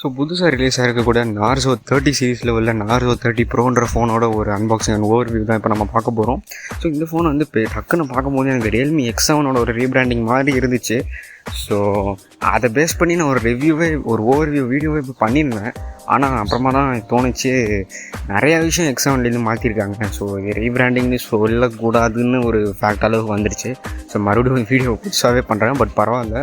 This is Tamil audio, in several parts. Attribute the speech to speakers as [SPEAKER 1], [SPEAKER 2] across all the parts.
[SPEAKER 1] ஸோ புதுசாக ரிலீஸ் ஆகிருக்கக்கூட நார்சோ 30 சீரீஸில் உள்ள நார்சோ 30 ப்ரோன்ற ஃபோனோட ஒரு அன்பாக்சிங் அண்ட் ஓவர்வியூ தான் இப்போ நம்ம பார்க்க போகிறோம். ஸோ இந்த ஃபோன் வந்து இப்போ டக்குன்னு பார்க்கும்போது எனக்கு ரியல்மி X7ஓட ஒரு ரீபிராண்டிங் மாதிரி இருந்துச்சு. ஸோ அதை பேஸ் பண்ணி நான் ஒரு ஓவர்வியூ வீடியோவே இப்போ பண்ணியிருந்தேன். ஆனால் அப்புறமா தான் தோணுச்சு நிறையா விஷயம் X7லேருந்து மாற்றிருக்காங்க. ஸோ இது ரீபிராண்டிங்னு சொல்லக்கூடாதுன்னு ஒரு ஃபேக்ட் அளவுக்கு வந்துருச்சு. ஸோ மறுபடியும் வீடியோ புதுசாகவே பண்ணுறேன். பட் பரவாயில்ல,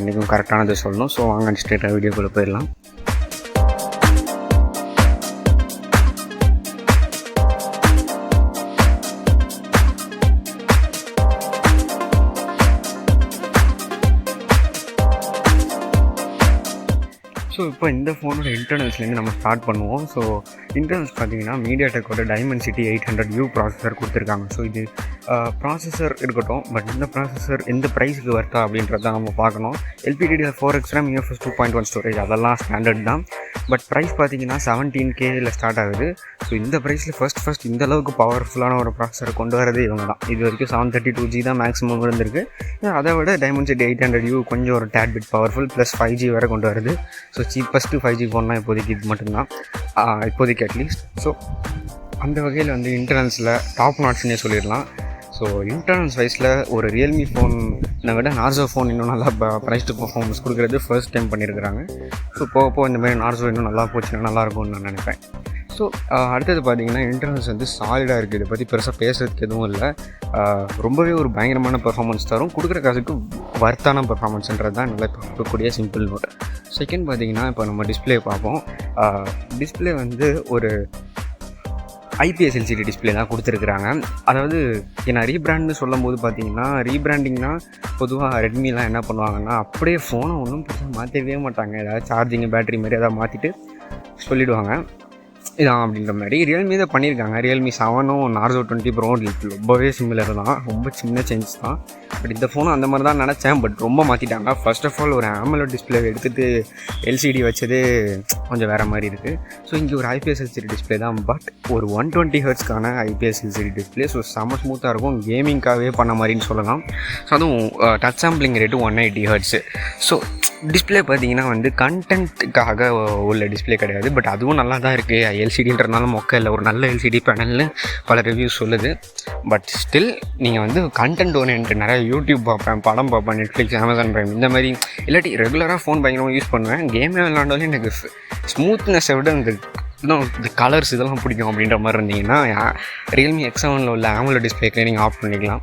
[SPEAKER 1] இன்றைக்கும் கரெக்டானதை சொல்லணும். ஸோ வாங்க ஸ்ட்ரெயிட்டாக வீடியோக்குள்ளே போயிடலாம். ஸோ இப்போ இந்த ஃபோனோட இன்டர்னல்ஸ்லேருந்து நம்ம ஸ்டார்ட் பண்ணுவோம். ஸோ இன்டர்னல்ஸ் பார்த்தீங்கன்னா மீடியாடெக்கோட டைமென்சிட்டி 800U ப்ராசஸர் கொடுத்துருக்காங்க. ஸோ இது ப்ராசஸர் இருக்கட்டும், பட் இந்த ப்ராசஸர் எந்த ப்ரைஸுக்கு வருதா அப்படின்றத நம்ம பார்க்கணும். LPDDR4X RAM UFS 2.1 ஸ்டோரேஜ் அதெல்லாம் ஸ்டாண்டர்ட் தான். பட் ப்ரைஸ் பார்த்தீங்கன்னா 17Kல ஸ்டார்ட் ஆகுது. ஸோ இந்த ப்ரைஸில் ஃபஸ்ட் இந்த அளவுக்கு பவர்ஃபுல்லான ஒரு ப்ராசஸர் கொண்டு வரது இவங்க தான். இது வரைக்கும் 732G தான் மேக்ஸிமம் இருந்திருக்கு. அதை விட டைமென்சிட்டி 800U கொஞ்சம் ஒரு date bit powerful plus 5G வரை கொண்டு வருது. ஸோ சீப்பஸ்ட்டு 5G ஃபோன்னா இப்போதைக்கு இது மட்டும்தான், இப்போதைக்கு அட்லீஸ்ட். ஸோ அந்த வகையில் வந்து இன்டர்னல்ஸில் டாப் நாட்ச்னே சொல்லிடலாம். ஸோ இன்டர்னல்ஸ் வைஸில் ஒரு ரியல்மி ஃபோனை விட நார்சோ ஃபோன் இன்னும் நல்லா ப்ரைஸ்டு பர்ஃபார்மன்ஸ் கொடுக்குறது ஃபர்ஸ்ட் டைம் பண்ணியிருக்கிறாங்க. ஸோ போக இந்த மாதிரி நார்சோ இன்னும் நல்லா போச்சுன்னா நல்லாயிருக்கும்னு நான் நினைப்பேன். ஸோ அடுத்தது பார்த்திங்கன்னா இன்டர்னல்ஸ் வந்து சாலிடாக இருக்குது. இதை பற்றி பெருசாக பேசுறதுக்கு எதுவும் இல்லை. ரொம்பவே ஒரு பயங்கரமான பெர்ஃபார்மன்ஸ் தரும். கொடுக்குற காசுக்கு வர்த்தான பெர்ஃபார்மன்ஸ்ன்றது தான் நல்லா கொடுக்கக்கூடிய சிம்பிள் நோட். செகண்ட் பார்த்திங்கன்னா இப்போ நம்ம டிஸ்பிளே பார்ப்போம். டிஸ்பிளே வந்து ஒரு IPS LCD டிஸ்பிளே தான் கொடுத்துருக்குறாங்க. அதாவது ஏன்னா ரீபிராண்ட்னு சொல்லும் போது பார்த்தீங்கன்னா ரீபிராண்டிங்னா பொதுவாக ரெட்மிலாம் என்ன பண்ணுவாங்கன்னா அப்படியே ஃபோனை ஒன்றும் பெருசாக மாற்றிடவே மாட்டாங்க. ஏதாவது சார்ஜிங் பேட்டரி மாதிரி ஏதாவது மாற்றிட்டு சொல்லிவிடுவாங்க இதான் அப்படின்ற மாதிரி. ரியல்மி தான் பண்ணியிருக்காங்க. ரியல்மி 7ம் நார்சோ 20 ப்ரோ ரொம்பவே சிமிலர் தான், ரொம்ப சின்ன சேஞ்ச் தான். பட் இந்த ஃபோனும் அந்த மாதிரி தான் நினச்சேன். பட் ரொம்ப மாற்றிட்டாங்க. ஃபர்ஸ்ட் ஆஃப் ஆல் ஒரு AMOLED டிஸ்பிளே எடுத்துகிட்டு LCD வச்சதே கொஞ்சம் வேறு மாதிரி இருக்குது. ஸோ இங்கே ஒரு IPS LCD டிஸ்பிளே தான், பட் ஒரு 120 ஹெர்ட்ஸ்க்கான IPS LCD டிஸ்பிளே. ஸோ செம்ம ஸ்மூத்தாக இருக்கும், கேமிங்காகவே பண்ண மாதிரின்னு சொல்லலாம். ஸோ அதுவும் touch sampling rate 180 hertz. So display பார்த்தீங்கன்னா வந்து கண்டென்ட்டுக்காக உள்ள டிஸ்பிளே கிடையாது, பட் அதுவும் நல்லா தான் இருக்குது. LCDன்றதுனால மொக்க இல்லை, ஒரு நல்ல LCD பேனல்னு பல ரிவ்யூஸ் சொல்லுது. பட் ஸ்டில் நீங்கள் வந்து கண்டென்ட் ஓரியன்ட் நிறைய யூடியூப் பார்ப்பேன், படம் பார்ப்பேன், நெட்ஃப்ளிக்ஸ், அமேசான் ப்ரைம் இந்த மாதிரி இல்லாட்டி ரெகுலராக ஃபோன் பயங்கரமாக யூஸ் பண்ணுவேன். கேமே விளாண்டாலும் எனக்கு ஸ்மூத்னஸை விட இந்த கலர்ஸ் இதெல்லாம் பிடிக்கும் அப்படின்ற மாதிரி இருந்தீங்கன்னா ரியல்மி X7ல் உள்ள AMOLED டிஸ்பிளேக்கு நீங்கள் ஆஃப் பண்ணிக்கலாம்.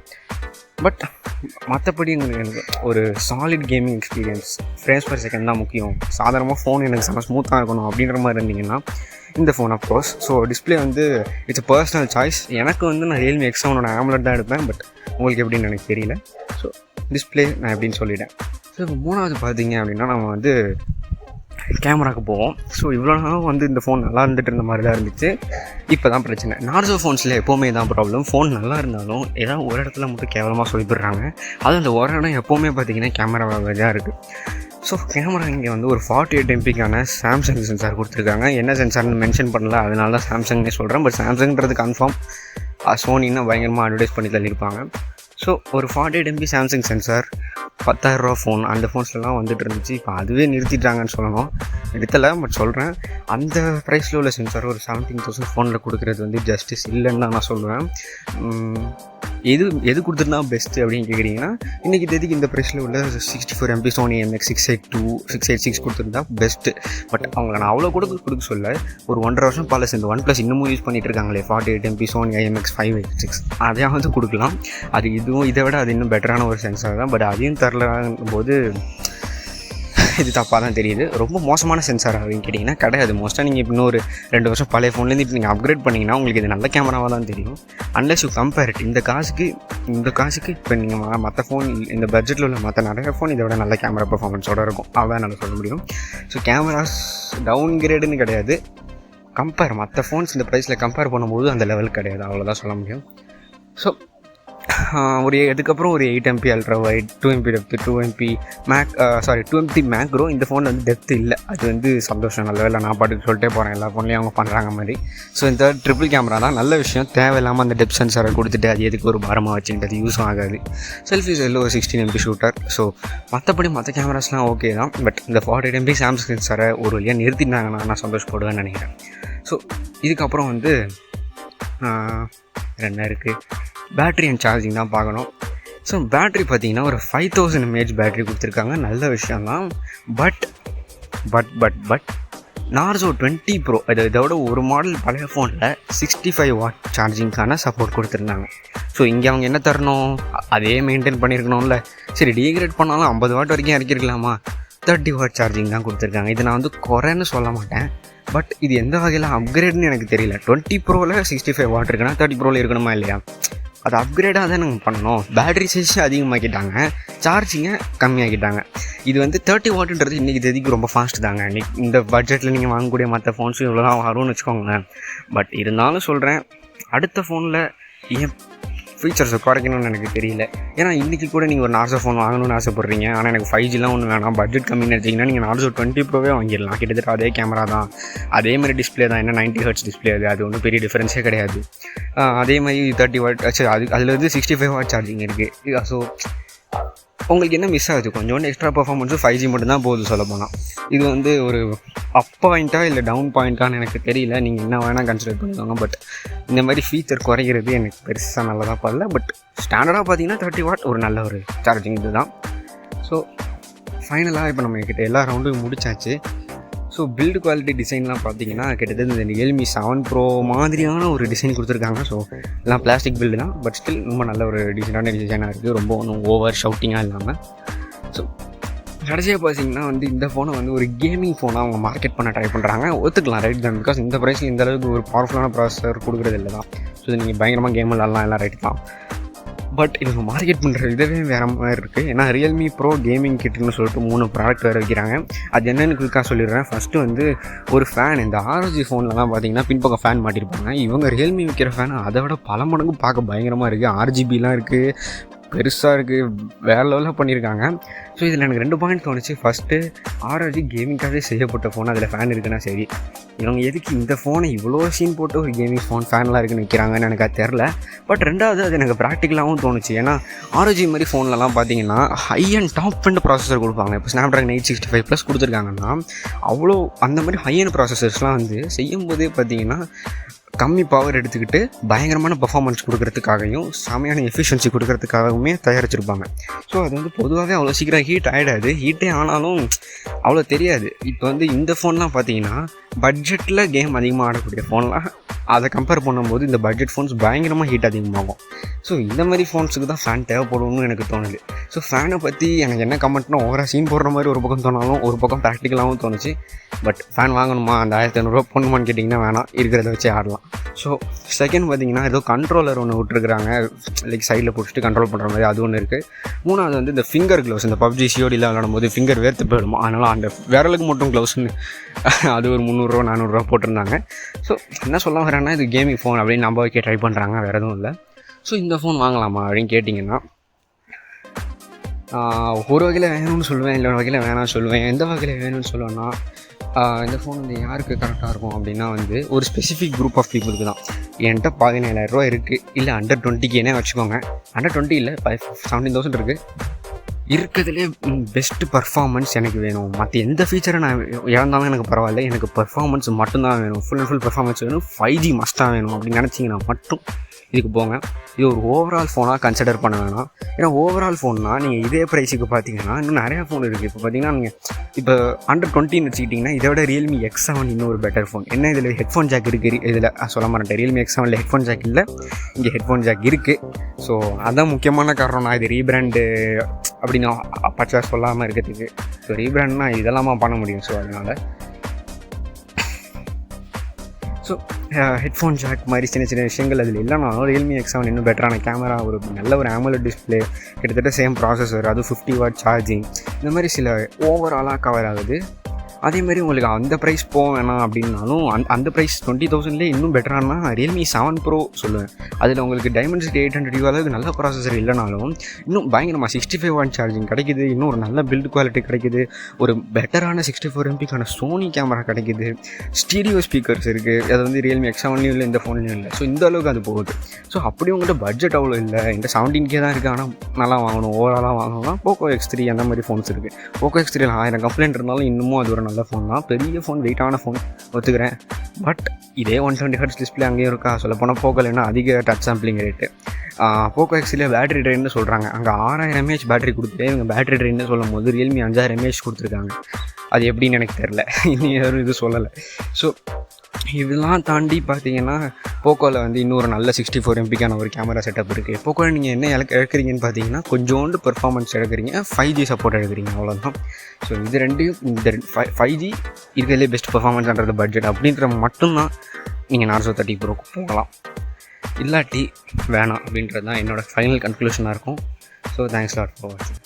[SPEAKER 1] பட் மற்றபடி எனக்கு ஒரு solid gaming experience, frames per second தான் முக்கியம், சாதாரணமாக ஃபோன் எனக்கு செம்ம ஸ்மூத்தாக இருக்கணும் அப்படின்ற மாதிரி இருந்தீங்கன்னா இந்த ஃபோன் அப்கோர்ஸ். ஸோ டிஸ்பிளே வந்து இட்ஸ் பர்சனல் சாய்ஸ். எனக்கு வந்து நான் ரியல்மி X7ஓட AMOLED தான் எடுப்பேன். பட் உங்களுக்கு எப்படின்னு எனக்கு தெரியல. ஸோ டிஸ்பிளே நான் எப்படின்னு சொல்லிட்டேன். ஸோ இப்போ மூணாவது பார்த்தீங்க அப்படின்னா நம்ம வந்து கேமராவுக்கு போவோம். ஸோ இவ்வளோ நாளும் வந்து இந்த ஃபோன் நல்லா இருந்துட்டு இருந்த மாதிரி தான் இருந்துச்சு. இப்போ தான் பிரச்சனை. நார்சோ ஃபோன்ஸில் எப்போவுமே தான் ப்ராப்ளம். ஃபோன் நல்லா இருந்தாலும் ஏதாவது ஒரு இடத்துல மட்டும் கேவலமாக சொல்லிவிடுறாங்க. அதுவும் அந்த ஒரு இடம் எப்போவுமே பார்த்திங்கன்னா கேமராவாக தான் இருக்குது. ஸோ கேமரா இங்கே வந்து ஒரு 48 MP சாம்சங் சென்சார் கொடுத்துருக்காங்க. என்ன சென்சார்னு மென்ஷன் பண்ணல, அதனால தான் சாம்சங்னே சொல்கிறேன். பட் சாம்சங்கிறது கன்ஃபார்ம், சோனின்னா பயங்கரமாக அட்வர்டைஸ் பண்ணி தள்ளியிருப்பாங்க. ஸோ ஒரு 48 MP சாம்சங் சென்சார் 10,000 ஃபோன் அந்த ஃபோன்ஸ்லாம் வந்துட்டு இருந்துச்சு. இப்போ அதுவே நிறுத்திட்டாங்கன்னு சொல்லணும். நிறுத்தலை, பட் சொல்கிறேன் அந்த ப்ரைஸில் உள்ள சென்சார் ஒரு 17,000 ஃபோனில் கொடுக்குறது வந்து ஜஸ்டிஸ் இல்லைன்னு தான் நான் சொல்லுவேன். எது கொடுத்துருந்தா பெஸ்ட்டு அப்படின்னு கேட்குறீங்கன்னா இன்றைக்கி தேதிக்கு இந்த ப்ரைஸில் உள்ள 64 MP சோனி MX682 686 கொடுத்துருந்தா பெஸ்ட்டு. பட் அவங்கள நான் அவ்வளோ கொடுக்க சொல்ல, ஒரு 1.5 வருஷம் பழசு இந்த OnePlus இன்னமும் யூஸ் பண்ணிகிட்டு இருக்காங்களே 48 MP சோனி IMX586 அதையாவது கொடுக்கலாம். அது இதுவும் இதை விட அது இன்னும் பெட்டரான ஒரு சென்சார் தான். பட் அதையும் தரலாங்கும் போது இது தப்பாக தான் தெரியுது. ரொம்ப மோசமான சென்சார் அப்படின்னு கேட்டிங்கன்னா கிடையாது. மோஸ்ட்டாக நீங்கள் இப்போ இன்னொரு 2 வருஷம் பழைய ஃபோன்லேருந்து இப்போ நீங்கள் அப்கிரேட் பண்ணிங்கன்னா உங்களுக்கு இது நல்ல கேமராவாக தான் தெரியும். Unless you compare it. இந்த காசுக்கு இப்போ நீங்கள் மற்ற ஃபோன் இந்த பட்ஜெட்டில் உள்ள மற்ற நிறைய ஃபோன் இதை விட நல்ல கேமரா பர்ஃபார்மன்ஸோடு இருக்கும். அதான் நல்லா சொல்ல முடியும். ஸோ கேமராஸ் டவுன் கிரேடுன்னு கிடையாது, மற்ற ஃபோன்ஸ் இந்த ப்ரைஸில் கம்பேர் பண்ணும்போது அந்த லெவல் கிடையாது, அவ்வளோதான் சொல்ல முடியும். ஸோ அதுக்கப்புறம் ஒரு 8 MP ultra wide, 2 MP depth, 2 MP மேக் 2 MP மேக்ரோ. இந்த ஃபோனில் வந்து டெப்த்து இல்லை. அது வந்து சந்தோஷம், நல்ல வேலை. நான் பாட்டுக்கு சொல்லிட்டே போகிறேன், எல்லா ஃபோன்லேயும் அவங்க பண்ணுறாங்க மாதிரி. ஸோ இந்த ட்ரிபிள் கேமரா தான் நல்ல விஷயம். தேவையில்லாமல் அந்த டெப்த் சென்சாரை கொடுத்துட்டு அது எதுக்கு ஒரு பாரமாக வச்சுக்கிட்டு அது யூஸும் ஆகாது. செல்ஃபி செல்லில் ஒரு 16 MP ஷூட்டர். ஸோ மற்றபடி மற்ற கேமராஸ்லாம் ஓகே தான். பட் இந்த 48 MP சாம்சங் சென்சாரை ஒரு வழியாக நிறுத்தினாங்கன்னா நான் சந்தோஷப்படுவேன்னு நினைக்கிறேன். ஸோ இதுக்கப்புறம் வந்து என்ன இருக்குது, பேட்ரி அண்ட் சார்ஜிங் தான் பார்க்கணும். ஸோ பேட்ரி பார்த்திங்கன்னா ஒரு 5000 mAh பேட்ரி கொடுத்துருக்காங்க, நல்ல விஷயந்தான். பட் நார்சோ 20 Pro இதோட ஒரு மாடல் பழைய ஃபோனில் 65 வாட் சார்ஜிங்க்கான சப்போர்ட் கொடுத்துருந்தாங்க. ஸோ இங்கே அவங்க என்ன தரணும், அதே மெயின்டைன் பண்ணியிருக்கணும்ல. சரி, டீக்ரேட் பண்ணாலும் 50 வாட் வரைக்கும் இறக்கிருக்கலாமா? 30 வாட் சார்ஜிங் தான் கொடுத்துருக்காங்க. இது நான் வந்து குறைன்னு சொல்ல மாட்டேன், பட் இது எந்த வகையில் அப்கிரேட்னு எனக்கு தெரியல. 20 Proவில் 65 வாட் இருக்குன்னா 30 Proவில் இருக்கணுமா இல்லையா? அது அப்கிரேடாக தான் நாங்கள் பண்ணணும். பேட்ரி சைஸ் அதிகமாக்கிட்டாங்க, சார்ஜிங்கை கம்மியாக்கிட்டாங்க. இது வந்து 30 வாட்டுன்றது இன்றைக்கி தேதிக்கு ரொம்ப ஃபாஸ்ட் தாங்க. இந்த பட்ஜெட்டில் நீங்கள் வாங்கக்கூடிய மற்ற ஃபோன்ஸும் இவ்வளோ தான் வரும்னு வச்சுக்கோங்களேன். பட் இருந்தாலும் சொல்கிறேன், அடுத்த ஃபோனில் ஏன் ஃபீச்சர்ஸை குறைக்கணும்னு எனக்கு தெரியல. ஏன்னா இன்றைக்கி கூட நீங்கள் ஒரு நார்சோ ஃபோன் வாங்கணும்னு ஆசைப்பட்றீங்க, ஆனால் எனக்கு 5Gலாம் ஒன்று வேணாம், பட்ஜெட் கம்மின்னு வச்சிங்கன்னா நீங்கள் நார்சோ 20 Proவே வாங்கிடலாம். கிட்டத்தட்ட அதே கேமரா தான், அதே மாதிரி டிஸ்பிளே தான். என்ன 90 Hz டிஸ்பிளே, அது ஒன்றும் பெரிய டிஃப்ரென்ஸே கிடையாது. அதே மாதிரி 30 வாட் அதில் வந்து 65 வாட் சார்ஜிங் இருக்குது. ஸோ உங்களுக்கு என்ன மிஸ் ஆகுது? கொஞ்சோண்டு எக்ஸ்ட்ரா பர்ஃபார்மன்ஸும் 5G மட்டும்தான் போகுது சொல்ல போனால். இது வந்து ஒரு அப் பாயிண்ட்டாக இல்லை டவுன் பாயிண்ட்டான்னு எனக்கு தெரியல, நீங்கள் என்ன வேணால் கன்சிடர் பண்ணிக்கோங்க. பட் இந்த மாதிரி ஃபீச்சர் குறைகிறது எனக்கு பெருசாக நல்லதாக படல. பட் ஸ்டாண்டர்டாக பார்த்தீங்கன்னா 30 வாட் ஒரு நல்ல ஒரு சார்ஜிங் இது தான். ஸோ ஃபைனலாக இப்போ நம்ம கிட்ட எல்லா ரவுண்டும் முடிச்சாச்சு. ஸோ பில்டு குவாலிட்டி டிசைன்லாம் பார்த்தீங்கன்னா கிட்டத்தட்ட இந்த Realme 7 Pro மாதிரியான ஒரு டிசைன் கொடுத்துருக்காங்க. ஸோ எல்லாம் பிளாஸ்டிக் பில்டு தான், பட் ஸ்டில் ரொம்ப நல்ல ஒரு டிசைனான டிசைனாக இருக்குது, ரொம்ப ஒன்றும் ஓவர் ஷவுட்டிங்காக இல்லாமல். ஸோ கடைசியாக பார்த்தீங்கன்னா வந்து இந்த ஃபோனை வந்து ஒரு கேமிங் ஃபோனாக அவங்க மார்க்கெட் பண்ண ட்ரை பண்ணுறாங்க. ஒத்துக்கலாம், ரைட் தான். பிகாஸ் இந்த ப்ரைஸில் இந்த அளவுக்கு ஒரு பவர்ஃபுல்லான ப்ராசஸர் கொடுக்குறது இல்லை தான். ஸோ நீங்கள் பயங்கரமாக கேம் விளாட்லாம், எல்லாம் ரைட் தான். பட் இவங்க மார்க்கெட் பண்ணுற இதவே வேறு மாதிரி இருக்குது. ஏன்னா Realme Pro கேமிங் கிட்டுன்னு சொல்லிட்டு 3 ப்ராடக்ட் வேறு வைக்கிறாங்க. அது என்னென்னு குயிக்காக சொல்லிடுறேன். ஃபஸ்ட்டு வந்து ஒரு ஃபேன். இந்த ROG ஃபோன்லலாம் பார்த்தீங்கன்னா பின்பக்கம் ஃபேன் மாட்டியிருப்பாங்க. இவங்க Realme விற்கிற ஃபேன் அதை விட பல மடங்கு பார்க்க பயங்கரமாக இருக்குது. RGBலாம் இருக்குது, பெருசாக இருக்குது, வேறு லெவலில் பண்ணியிருக்காங்க. ஸோ இதில் எனக்கு 2 பாயிண்ட் தோணுச்சு. ஃபஸ்ட்டு ROG கேமிங்காகவே செய்யப்பட்ட ஃபோன், அதில் ஃபேன் இருக்குன்னா சரி, இவங்க எதுக்கு இந்த ஃபோனை இவ்வளோ சீன் போட்டு ஒரு கேமிங் ஃபோன் ஃபேன்லாம் இருக்குன்னு வைக்கிறாங்கன்னு எனக்கு அது தெரில. பட் ரெண்டாவது அது எனக்கு ப்ராக்டிக்கலாகவும் தோணுச்சு. ஏன்னா ROG மாதிரி ஃபோன்லலாம் பார்த்தீங்கன்னா high and top and processor கொடுப்பாங்க. இப்போ Snapdragon 865+ கொடுத்துருக்காங்கன்னா அவ்வளோ அந்த மாதிரி ஹை அண்ட் ப்ராசஸர்ஸ்லாம் வந்து செய்யும்போதே பார்த்தீங்கன்னா கம்மி பவர் எடுத்துக்கிட்டு பயங்கரமான பர்ஃபார்மன்ஸ் கொடுக்கறதுக்காகவும் செமையான எஃபிஷியன்சி கொடுக்கறதுக்காகவுமே தயாரிச்சிருப்பாங்க. ஸோ அது வந்து பொதுவாகவே அவ்வளோ சீக்கிரம் ஹீட் ஆகிடாது. ஹீட்டே ஆனாலும் அவ்வளோ தெரியாது. இப்போ வந்து இந்த ஃபோன்லாம் பார்த்தீங்கன்னா பட்ஜெட்டில் கேம் அதிகமாக ஆடக்கூடிய ஃபோன்லாம் அதை கம்பேர் பண்ணும்போது இந்த பட்ஜெட் ஃபோன்ஸ் பயங்கரமாக ஹீட் அதிகமாகும். ஸோ இந்த மாதிரி ஃபோன்ஸுக்கு தான் ஃபேன் தேவைப்படும்னு எனக்கு தோணுது. ஸோ ஃபேனை பற்றி எனக்கு என்ன கமெண்ட்னா ஓவராக சீன் போடுற மாதிரி ஒரு பக்கம் தோணாலும் ஒரு பக்கம் ப்ராக்டிக்கலாகவும் தோணுச்சு. பட் ஃபேன் வாங்கணுமா, அந்த 1500 போடணுமான்னு கேட்டிங்கன்னா வேணாம், இருக்கிறத வச்சு ஆடலாம். ஸோ செகண்ட் பார்த்திங்கன்னா ஏதோ கண்ட்ரோலர் ஒன்று விட்டுருக்குறாங்க, லைக் சைடில் பிடிச்சிட்டு கண்ட்ரோல் பண்ணுற மாதிரி, அது ஒன்று இருக்குது. மூணாவது வந்து இந்த ஃபிங்கர் க்ளவுஸ், இந்த PUBG CODலாம் விளாடும் போது ஃபிங்கர் வேர்த்து போயிடுமா, அதனால் அந்த விரலுக்கு மட்டும் க்ளவுஸ்ன்னு அது ஒரு 300 400 போட்டிருந்தாங்க. ஸோ என்ன சொல்ல வரேன்னா, இது கேமிங் ஃபோன் அப்படின்னு நம்ப வைக்க ட்ரை பண்ணுறாங்க, வேறு எதுவும் இல்லை. ஸோ இந்த ஃபோன் வாங்கலாமா அப்படின்னு கேட்டிங்கன்னா ஒரு வகையில் வேணும்னு சொல்லுவேன், இல்லை வகையில் வேணாம்னு சொல்லுவேன். எந்த வகையில் வேணும்னு சொல்லுவேன்னா, இந்த ஃபோன் வந்து யாருக்கு கரெக்டாக இருக்கும் அப்படின்னா வந்து ஒரு ஸ்பெசிஃபிக் குரூப் ஆஃப் பீப்புளுக்கு தான். என்கிட்ட 17,000 இருக்குது, இல்லை அண்டர் 20Kனே வச்சுக்கோங்க, அண்டர் 20 இல்லை 17,000 இருக்குது, இருக்கிறதுலே பெஸ்ட்டு பர்ஃபார்மன்ஸ் எனக்கு வேணும். மற்ற எந்த ஃபீச்சரை நான் இழந்தாலும் எனக்கு பரவாயில்ல, எனக்கு பர்ஃபார்மன்ஸ் மட்டும்தான் வேணும், ஃபுல் அண்ட் ஃபுல் பர்ஃபார்மன்ஸ் வேணும், 5G மஸ்ட்டாக வேணும் அப்படின்னு நினச்சிங்கன்னா மட்டும் இதுக்கு போங்க. இது ஒரு ஓவரால் ஃபோனாக கன்சிடர் பண்ண வேணாம். ஏன்னா ஓவரால் ஃபோன்னா நீங்கள் இதே ப்ரைஸுக்கு பார்த்தீங்கன்னா இன்னும் நிறையா ஃபோன் இருக்குது. இப்போ பார்த்தீங்கன்னா நீங்கள் இப்போ அண்டர் 20 வச்சுக்கிட்டிங்கன்னா இதை விட Realme X7 இன்னும் ஒரு பெட்டர் ஃபோன். என்ன இதில் ஹெட்ஃபோன் ஜாக் இருக்குது, இதில் சொல்ல மாட்டேன், Realme X7ல் ஹெட்ஃபோன் ஜாக் இல்லை, இங்கே ஹெட்ஃபோன் ஜாக் இருக்குது. ஸோ அதுதான் முக்கியமான காரணம் நான் இது ரீபிராண்டு அப்படின்னு பச்சா சொல்லாமல் இருக்கிறதுக்கு. ஸோ ரீபிராண்ட்னா இதெல்லாமா பண்ண முடியும். ஸோ அதனால் ஸோ ஹெட்ஃபோன் ஜாக் மாதிரி சின்ன சின்ன விஷயங்கள் அதில் இல்லைனாலும் Realme X7 இன்னும் பெட்டரான கேமரா, ஒரு நல்ல ஒரு AMOLED டிஸ்பிளே, கிட்டத்தட்ட சேம் ப்ராசஸர், அது 50 வாட் சார்ஜிங், இந்த மாதிரி சில ஓவராலாக கவர் ஆகுது. அதேமாதிரி உங்களுக்கு அந்த ப்ரைஸ் போக வேணாம் அப்படின்னாலும் அந்த ப்ரைஸ் 20,000லேயே இன்னும் பெட்டரானா Realme 7 Pro சொல்லுவேன். அதில் உங்களுக்கு Dimensity 800 U அளவுக்கு நல்ல ப்ராசஸர் இல்லைனாலும் இன்னும் பயங்கரமாக 65 வாட் சார்ஜிங் கிடைக்குது, இன்னும் ஒரு நல்ல பில்ட் குவாலிட்டி கிடைக்குது, ஒரு பெட்டரான 64 MP சோனி கேமரா கிடைக்குது, ஸ்டீரியோ ஸ்பீக்கர்ஸ் இருக்குது. அது வந்து Realme X7லையும் இல்லை, இந்த ஃபோன்லையும் இல்லை. ஸோ இந்த அளவுக்கு அது போகுது. ஸோ அப்படி உங்கள்கிட்ட பட்ஜெட் அவ்வளோ இல்லை, இந்த 17K தான் இருக்குது, ஆனால் நல்லா வாங்கணும், ஓவராலாக வாங்கணும்னா Poco X3 அந்த மாதிரி ஃபோன்ஸ் இருக்குது. Poco X3 1000 கம்ப்ளைண்ட் இருந்தாலும் இன்னமும் அது ஒரு நல்ல ஃபோன் தான். பெரிய ஃபோன், வெயிட்டான ஃபோன் ஒத்துக்கிறேன். பட் இதே 170 Hz டிஸ்பிளே அங்கேயும் இருக்கா? சொல்லப்போனால் Pocoல என்ன அதிக touch sampling rate. Poco X3 battery ட்ரெயின்னு சொல்கிறாங்க. அங்கே 6000 mAh பேட்டரி கொடுத்துட்டு இவங்க பேட்டரி ட்ரெயின்னு சொல்லும் போது Realme 5000 mAh கொடுத்துருக்காங்க. அது எப்படின்னு எனக்கு தெரில, இன்னும் யாரும் இது சொல்லலை. ஸோ இதெல்லாம் தாண்டி பார்த்தீங்கன்னா போக்கோவில் வந்து இன்னொரு நல்ல 64 MP ஒரு கேமரா செட்டப் இருக்குது. போக்கோவில் நீங்கள் என்ன இழக்கிறீங்கன்னு பார்த்தீங்கன்னா கொஞ்சோண்டு பெர்ஃபார்மன்ஸ் எடுக்கிறீங்க, 5G சப்போர்ட் எடுக்கிறீங்க, அவ்வளோதான். ஸோ இது ரெண்டையும், இந்த 5G இருக்கிறதுலே பெஸ்ட் பெர்ஃபார்மன்ஸ்ன்றது பட்ஜெட் அப்படின்ற மட்டும்தான் நீங்கள் Narzo 30 Pro போகலாம். இல்லாட்டி வேணாம் அப்படின்றது தான் என்னோடய ஃபைனல் கன்க்ளூஷனாக இருக்கும். ஸோ தேங்க்ஸ் லாட் ஃபார் வாட்சிங்.